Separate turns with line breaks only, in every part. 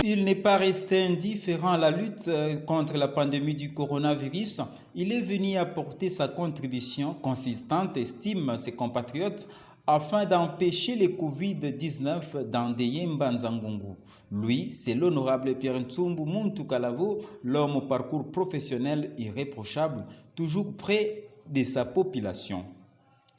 Il n'est pas resté indifférent à la lutte contre la pandémie du coronavirus. Il est venu apporter sa contribution consistante, estime ses compatriotes, afin d'empêcher le Covid-19 d'endeuiller Mbanza-Ngungu. Lui, c'est l'honorable Pierre Ntsumbu Muntu Kalavo, l'homme au parcours professionnel irréprochable, toujours près de sa population.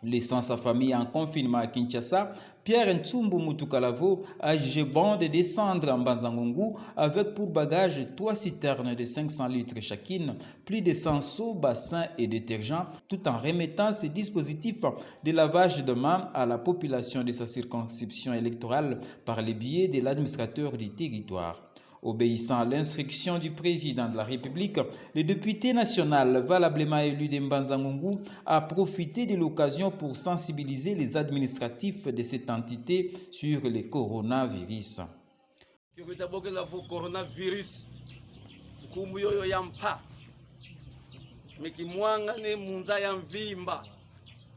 Laissant sa famille en confinement à Kinshasa, Pierre Ntsumbu Muntu Kalavo a jugé bon de descendre en Mbanza-Ngungu avec pour bagage 3 citernes de 500 litres chacune, plus de 100 seaux, bassins et détergents, tout en remettant ces dispositifs de lavage de mains à la population de sa circonscription électorale par le biais de l'administrateur du territoire. Obéissant à l'instruction du président de la République, le député national valablement élu de Mbanza-Ngungu a profité de l'occasion pour sensibiliser les administratifs de cette entité sur le coronavirus.
Coronavirus, kumbuyoyo yampa, mekimwanga ne munza ya mvimba,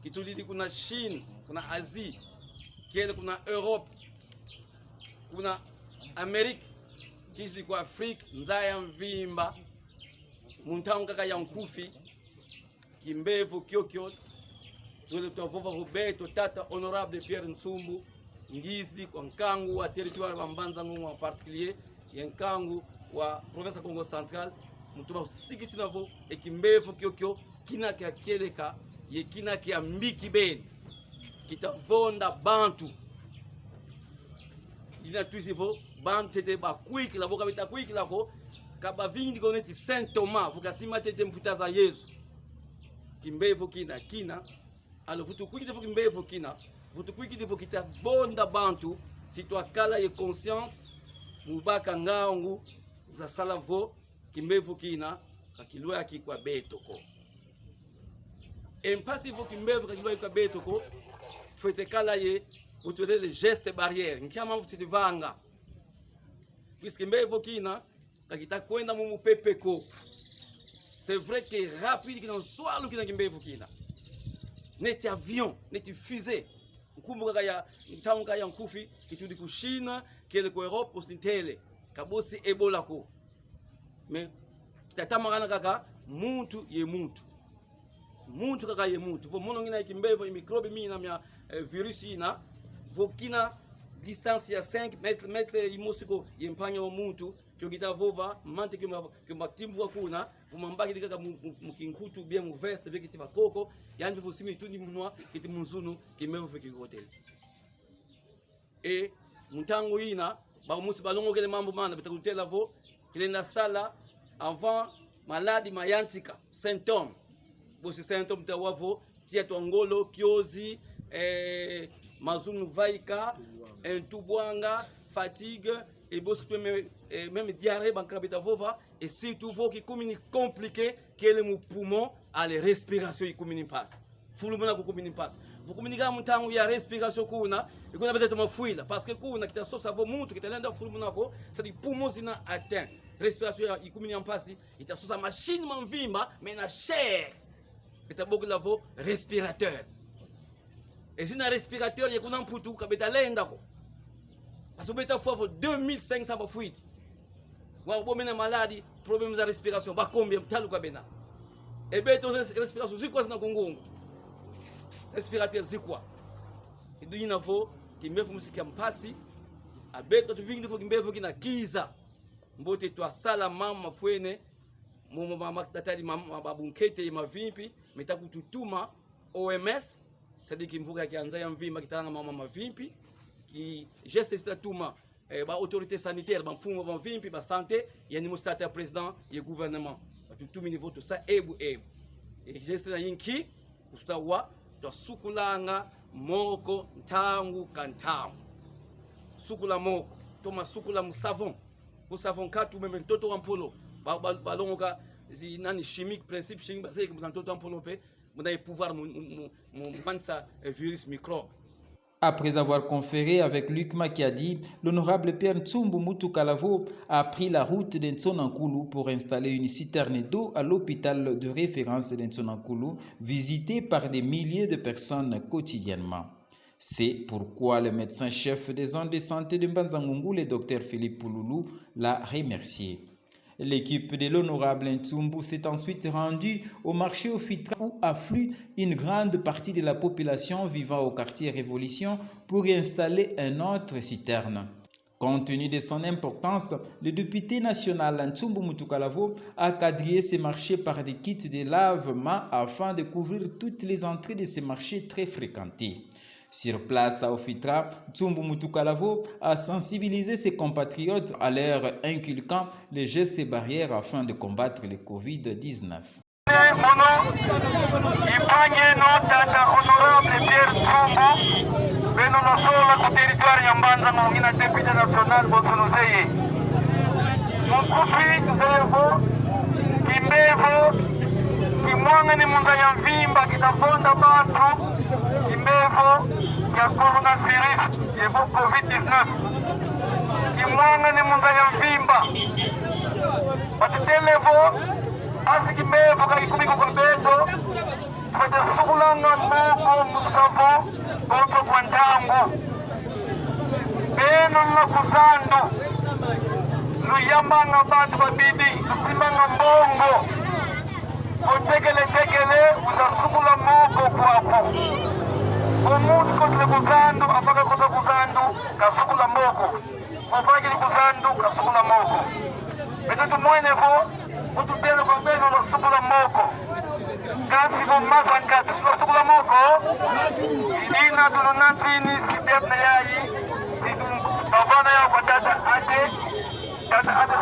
kitulidi kuna Chine, kuna Asie, kiele kuna Europe, kuna Amerika, kisli kwa Afrika, nza ya mvimba, muntanga kaka ya nkufi, kimbevu kyokyo, tule tuavova Roberto Tata Honorable Pierre Ntsumbu, ngizdi kwa nkangu wa territoire wa Mbanza-Ngungu en particulier, yenkangu wa province Congo Central, mutuma sigisi navo ekimbevu kyokyo kina kya keleka ye kina kya mbiki ben kitavonda bantu ina tuisivo bantu tete ba kwiki la voka bita kwiki lako kaba vingi koneti Saint Thomas vukasima tete mputaza Yesu kimbevu kina alo vutu kwiki devo kimbevu kina vutu kwiki devo kitavonda bantu sitwakala ye conscience mubaka ngaongu za salavo kimbevu kina kakilwa kikwa betoko impasivo kimbevu kakilwa kikwa betoko fete kala ye utwele le geste barrière nkiama mvutivanga puisque kimbevu kina kakita kwenda mu pepeko c'est vrai que rapide kina swalo kina kimbevu kina neti avion neti fusée nkumbuka kaya ntanga ya nkufi kitudi ku Chine kele ku Europe osintele kabosi Ebola ko mais kitatamagana kaka muntu ye muntu kaka ye muntu vo mono ngina kimbevo microbe mina mya virus ina vo kina distance ya 5 metre imosiko yempanya wa muntu kyongita vova mante kyoma timbu kuna vumambaki dikaka mukinkutu bien mu veste be kitiva koko yani vo simi tundi munwa kiti munzunu kimevo pe hotel et muntango ina ba musi balongo kele mambo mana betakutela vo kilenda sala avant maladie mayantika symptômes bosi symptômes tawavo tia twangolo kiozi mazunu vaika entubwanga fatigue et bosi même diarrhée bankabita vova et surtout vo qui communique compliqué que le poumon à la respiration il communique passe fulumana ko communique passe vous communiquer mutango ya respiration kuna ikuna peut-être mafuila parce que kuna kitasosa vo muntu kitalenda fulumana ko c'est des poumons zina atteint respiration il communique en passe itasosa machine manvimba mais na chair bitaboku lavo respirateur et zina respirateur yakuna mputu kabeta lenda ko parce que beta fois 2500 bafuiti wa bomena maladie problème de respiration ba combien talu kabena et beto respiration zikwa zina kongongo respirateur zikwa idu inavo kimbevu musiki mpasi abeto tu vingi ndivyo kimbevu kina kiza mbote twa sala mama fwene mumo mama tatali mama babunkete mavimpi metakututuma OMS c'est-à-dire kimvuka kianza ya mvimba kitanga mama mavimpi ki geste statuma ba autorité sanitaire ba mfumo ba mvimpi ba santé yani mustata président et gouvernement tout niveau tout ça et geste na yinki ustawa twasukulanga moko ntangu kantangu sukula moko toma sukula musavon savon katu meme mtoto wa mpolo balongoka nani chimique principe chimique basé que mtoto wa mpolo pe muna pouvoir mansa virus microbe.
Après avoir conféré avec Luc Makiadi, l'honorable Pierre Ntsumbu Mutukalavo a pris la route d'Ntsonankoulou pour installer une citerne d'eau à l'hôpital de référence d'Ntsonankoulou, visité par des milliers de personnes quotidiennement. C'est pourquoi le médecin-chef des zones de santé de Mbanzangungu, le docteur Philippe Pouloulou, l'a remercié. L'équipe de l'honorable Ntsumbu s'est ensuite rendue au marché Ofitra où afflue une grande partie de la population vivant au quartier Révolution pour y installer un autre citerne. Compte tenu de son importance, le député national Ntsumbu Mutukalavo a quadrillé ces marchés par des kits de lavement afin de couvrir toutes les entrées de ces marchés très fréquentés. Sur place à Ofitra, Ntsumbu Mutukalavo a sensibilisé ses compatriotes à leur inculquant les gestes barrières afin de combattre le Covid-19.
ya coronavirus yevo covid-19 kimwanga ni munza ya mvimba batitelevo asikimevo kakikumiko kwa beto fete sukulanga moko musavo konto kwa ndangu beno na kuzandu luyambanga batu babidi lusimanga mbongo kotekele uzasukula moko kwako umuntu kote kuzandu apaka kote kuzandu kasukula moko mopaki kuzandu kasukula moko betutu mwenevo ututele kwa beno na sukula moko kansi kwa mazankatu sula sukula moko idina tulunantini sitepna yayi sidungovana yao kwa data ade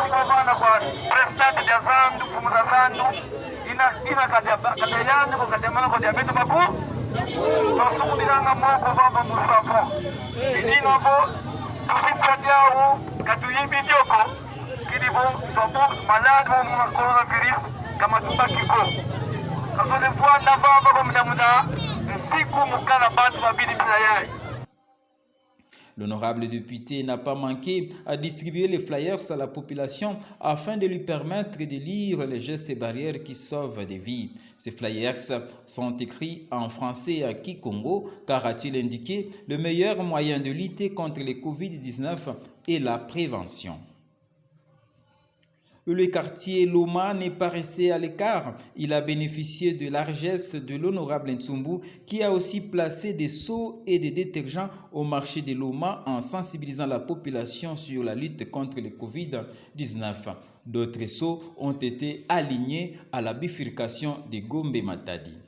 sikovana kwa presidenti ya zandu kumuza zandu ina kate yandu kwa kate mana kwa diabeto baku basukulilanga moko baba musavo idinavo tusipadiawu katuyibidioko kidivo tobo malade wa muna coronavirus kama tubakiko kasole fuanda baba kwa muda nsiku mukana bantu babidi pila yai.
L'honorable député n'a pas manqué à distribuer les flyers à la population afin de lui permettre de lire les gestes barrières qui sauvent des vies. Ces flyers sont écrits en français à Kikongo car, a-t-il indiqué, le meilleur moyen de lutter contre le Covid-19 est la prévention. Le quartier Loma n'est pas resté à l'écart. Il a bénéficié de largesse de l'honorable Ntsumbu qui a aussi placé des seaux et des détergents au marché de Loma en sensibilisant la population sur la lutte contre le Covid-19. D'autres seaux ont été alignés à la bifurcation de Gombe Matadi.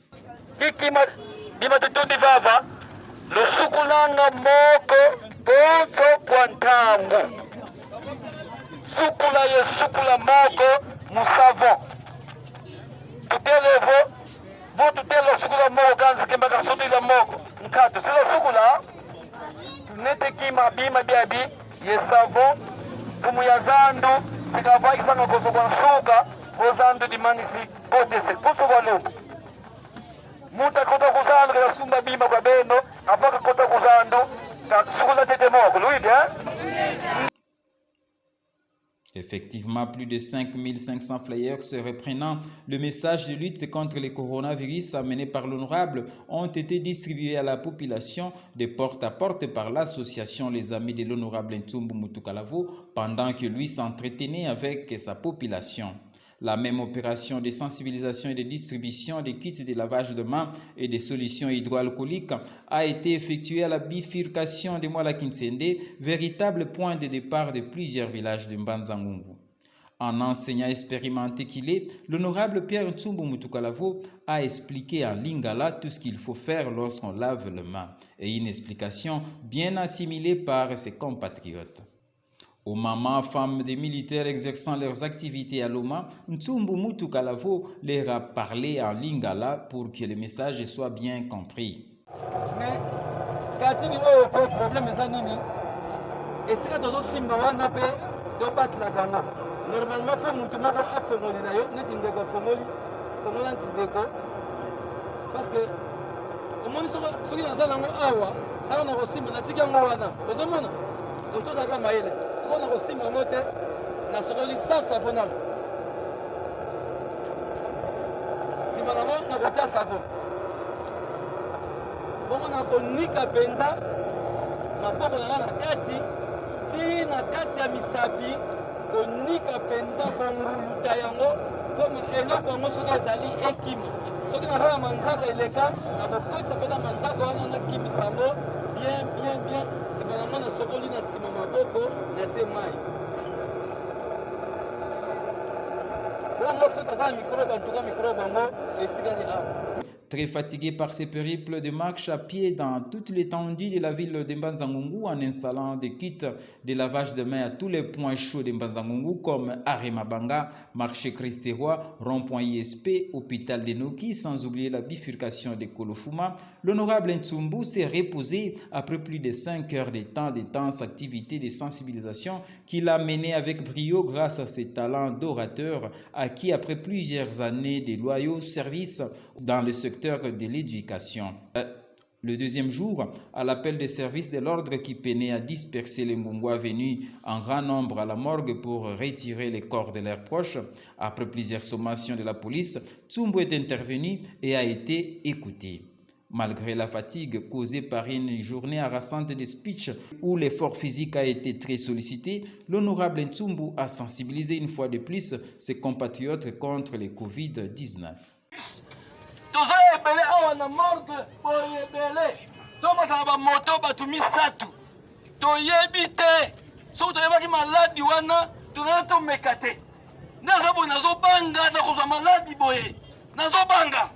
Sukula ye sukula moko musavo tutelevo vo tutelo sukula moko ganzi kembaka sutila moko nkatu sila sukula tunete kima bima biabi ye savo fumu ya zandu sikava kisanga koso kwa nsuka vo zandu dimanisi potese kuso kwa lumbu muta kota kuzandu kaya sumba bima kwa beno apaka kota kuzandu sukula tete moko luide
Effectivement, plus de 5500 flyers reprenant le message de lutte contre le coronavirus amené par l'honorable ont été distribués à la population de porte à porte par l'association Les Amis de l'honorable Ntsumbu Mutukalavo pendant que lui s'entretenait avec sa population. La même opération de sensibilisation et de distribution des kits de lavage de mains et des solutions hydroalcooliques a été effectuée à la bifurcation de Mwala Kinsende, véritable point de départ de plusieurs villages de Mbanzangungu. En enseignant expérimenté qu'il est, l'honorable Pierre Ntsumbu Mutukalavo a expliqué en lingala tout ce qu'il faut faire lorsqu'on lave les mains, et une explication bien assimilée par ses compatriotes. Aux mamans, femmes des militaires exerçant leurs activités à Loma, Ntsumbu Mutu Kalavo leur a parlé en lingala pour que le message soit bien compris.
Mais quand il y a un problème, et c'est que nous sommes de battre la gana. Normalement, il faut que nous parce que comment nous sommes awa, on a aussi donc tout ça comme maïle. Ce qu'on a aussi monoté, na soko licence abonal. Si malama na kota savon. Bon on a konika penza, na boko na kati, ti na kati ya misapi, konika penza konguluta yango, comme eloko ngo soki ezali ekima. Soki na sala manzaka eleka, na kokota pena manzaka wana na kimisango, bien. C'est pas la main sokoli na sima maboko na te mai.
Très fatigué par ses périples de marche à pied dans toute l'étendue de la ville de Mbanza-Ngungu en installant des kits de lavage de mains à tous les points chauds de Mbanza-Ngungu comme Aremabanga, marché Christ-Roi, rond-point ISP, hôpital de Noki, sans oublier la bifurcation de Kolofuma, l'honorable Ntsumbu s'est reposé après plus de 5 heures de temps d'intenses activités de sensibilisation qu'il a menées avec brio grâce à ses talents d'orateur acquis après plusieurs années de loyaux services dans le secteur de l'éducation. Le deuxième jour, à l'appel des services de l'ordre qui peinaient à disperser les Ngungwa venus en grand nombre à la morgue pour retirer les corps de leurs proches, après plusieurs sommations de la police, Ntsumbu est intervenu et a été écouté. Malgré la fatigue causée par une journée harassante de speech où l'effort physique a été très sollicité, l'honorable Ntsumbu a sensibilisé une fois de plus ses compatriotes contre le Covid-19.
Tozo ebele awa na morgue boyebele tomata ba moto batumi satu toyebi te so toyebaki maladi wana tunana mekate nazo bona zo banga na kozwa maladi boye nazo banga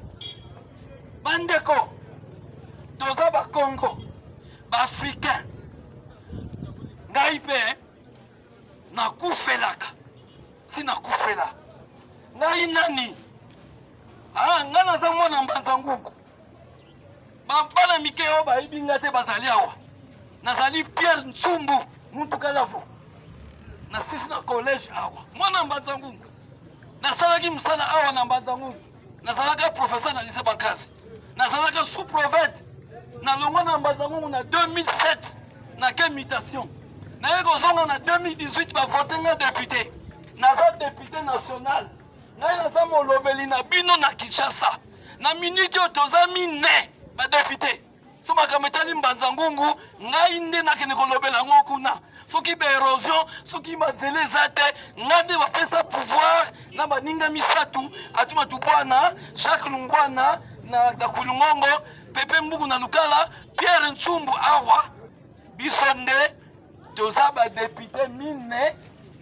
bandeko toza ba Congo ba Africain ngai pe na kufelaka sina kufela ngai nani ngana za mwana Mbanza-Ngungu bana mike oyo bayibi nga te bazali awa nazali Pierre Ntsumbu Mutu Kalavo na sisi na collège awa mwana Mbanza-Ngungu nasalaki mosala awa na Mbanza-Ngungu nazalaka professeur na lycée Bakazi nazalaka sous-prophète na longwa na Mbanza-Ngungu na 2007 na ke mutation naye kozonga na 2018 bavote nga député naza député national ngai naza molobeli na bino na Kinshasa na minute oyo toza mine badepute so makambo etali Mbanza-Ngungu ngai nde nakende kolobela yango kuna soki baérosion soki banzela eza te ngai nde bapesa pouvoir na baninga misatu atuma tubwana Jacques Lungwana na Kulungongo Pepe Mbuku na Lukala Pierre Ntsumbu awa biso nde toza badepute mine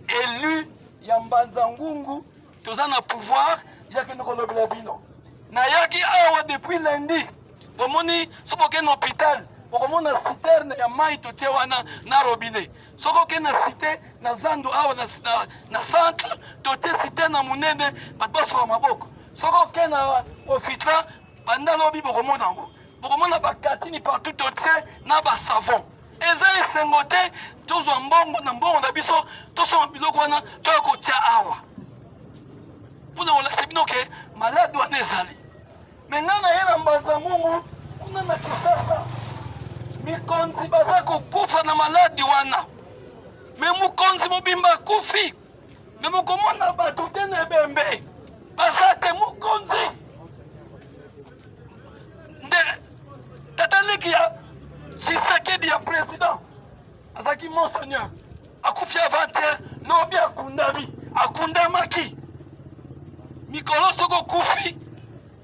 élu ya Mbanza-Ngungu toza na pouvoir yaki ndeko lobela bino na yaki awa depuis lundi bomoni soko ke na hôpital bokomona citerne ya mai totie wana na robinet soko ke na cité na Zandu awa na centre totie citerne na munene bato basoka maboko soko ke na ofitra banda lobi bokomona yango bokomona bakatini partout totie na basavon eza esengo te tozwa mbongo na biso tosoma biloko wana toya kotia awa puna olakisa bino ke maladi wana ezali me ngai na ye na Mbanza-Ngungu kuna na Kinshasa mikonzi baza kokufa na maladi wana me mokonzi mobimba akufi me mokomona bato te na ebembe baza te mokonzi nde tataleki ya Tshisekedi ya président azaki monseigneur akufi avant-hier lobi akundamaki mikolo soko kufi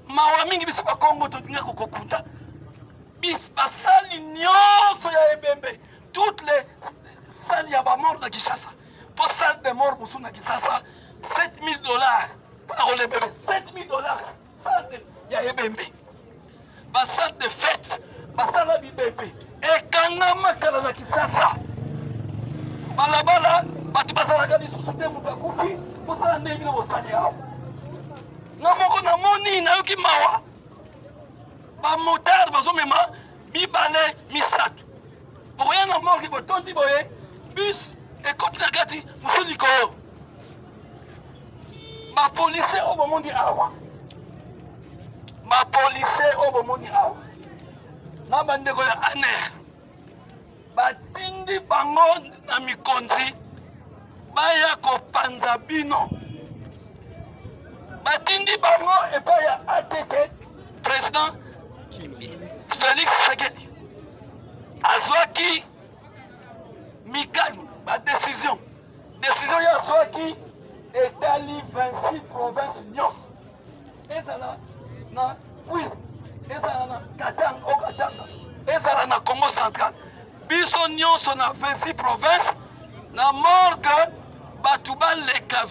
mawa mingi biso ba Congo totinga kokokunda bis basali nyonso ya ebembe toutes les salles ya ba mort na Kinshasa pour salle de mort musu na Kinshasa $7,000 pour relembele $7,000 salle ya ebembe ba salle de fête ba salle bibembe ekanga makala na Kinshasa balabala
esika lisusu te moto akufi bosala ndenge bino bosali awa nga moko namoni nayoki mawa bamotare bazomema mibale misato bokoya na morgue botondi boye bus ekoti na kati mosu likolo bapolisier oyo bomoni awa na bandeko ya aner batindi bango na mikonzi baya kopanza bino batindi bango epai ya ATT président Félix Tshisekedi azwaki mikani badécision ya azwaki etali 26 province nyonso ezala na Kwilu ezala na Katanga ezala na Congo central biso nyonso na 26 province na morgue batu baleka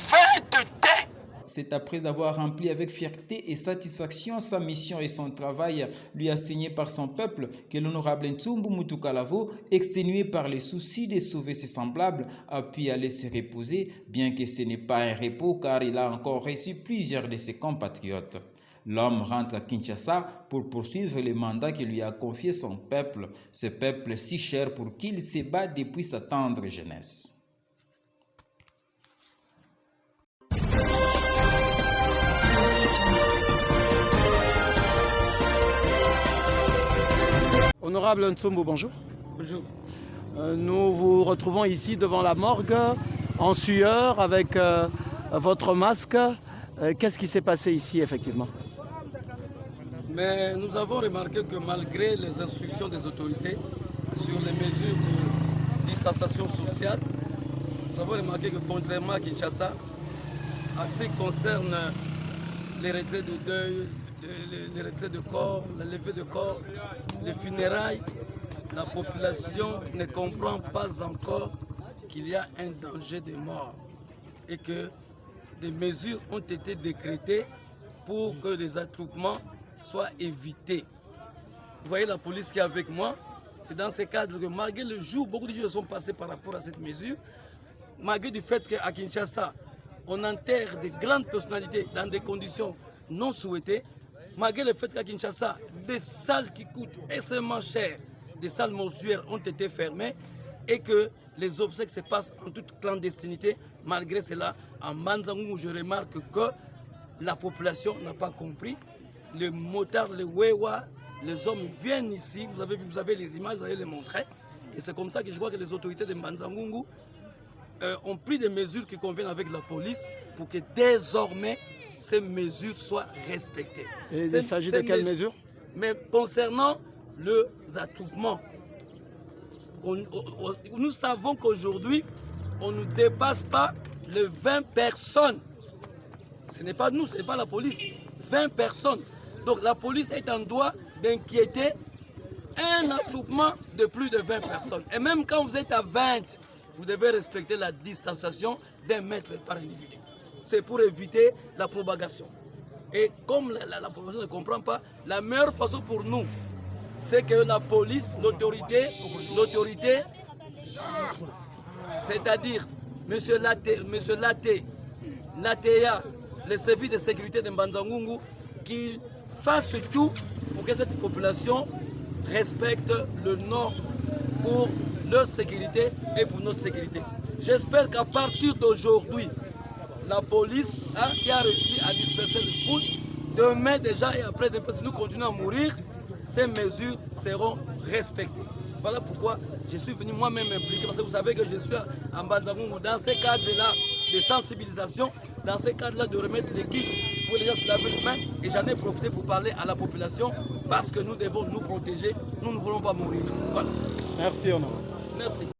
20 te.
C'est après avoir rempli avec fierté et satisfaction sa mission et son travail lui assigné par son peuple que l'honorable Ntsumbu Mutukalavo, exténué par les soucis de sauver ses semblables, a pu aller se reposer, bien que ce n'est pas un repos car il a encore reçu plusieurs de ses compatriotes. L'homme rentre à Kinshasa pour poursuivre le mandat que lui a confié son peuple, ce peuple si cher pour qui il se bat depuis sa tendre jeunesse.
Honorable Ntsumbu, bonjour.
Bonjour.
Nous vous retrouvons ici devant la morgue, en sueur, avec votre masque. Qu'est-ce qui s'est passé ici, effectivement?
Mais nous avons remarqué que malgré les instructions des autorités sur les mesures de distanciation sociale, nous avons remarqué que contrairement à Kinshasa, en ce qui concerne les retraits de deuil, les retraits de corps, la levée de corps, les funérailles, la population ne comprend pas encore qu'il y a un danger de mort et que des mesures ont été décrétées pour que les attroupements soient évités. Vous voyez la police qui est avec moi, c'est dans ce cadre que malgré le jour, beaucoup de choses sont passées par rapport à cette mesure, malgré du fait qu'à Kinshasa, on enterre des grandes personnalités dans des conditions non souhaitées, malgré le fait qu'à Kinshasa, des salles qui coûtent extrêmement cher, des salles mortuaires ont été fermées et que les obsèques se passent en toute clandestinité. Malgré cela, en Manzangu, je remarque que la population n'a pas compris. Les motards, les wewa, les hommes viennent ici, vous avez les images, vous allez les montrer. Et c'est comme ça que je vois que les autorités de Manzangungu ont pris des mesures qui conviennent avec la police pour que désormais ces mesures soient respectées.
Et il s'agit de quelles mesures?
Mais concernant les attroupements, nous savons qu'aujourd'hui, on ne dépasse pas les 20 personnes. Ce n'est pas nous, ce n'est pas la police. 20 personnes. Donc la police est en droit d'inquiéter un attroupement de plus de 20 personnes. Et même quand vous êtes à 20, vous devez respecter la distanciation d'1 mètre par individu. C'est pour éviter la propagation. Et comme la population ne comprend pas, la meilleure façon pour nous, c'est que la police, l'autorité, c'est-à-dire M. Laté, l'ATA, les services de sécurité de Manzangungu, qu'ils fassent tout pour que cette population respecte le Nord pour leur sécurité et pour notre sécurité. J'espère qu'à partir d'aujourd'hui, la police qui a réussi à disperser le foot, demain déjà et après, si nous continuons à mourir, ces mesures seront respectées. Voilà pourquoi je suis venu moi-même impliqué, parce que vous savez que je suis en Manzangungu dans ces cadres-là de sensibilisation, dans ces cadres-là de remettre les kits pour les gens se laver les mains, et j'en ai profité pour parler à la population parce que nous devons nous protéger, nous ne voulons pas mourir. Voilà.
Merci, Honor.
Merci.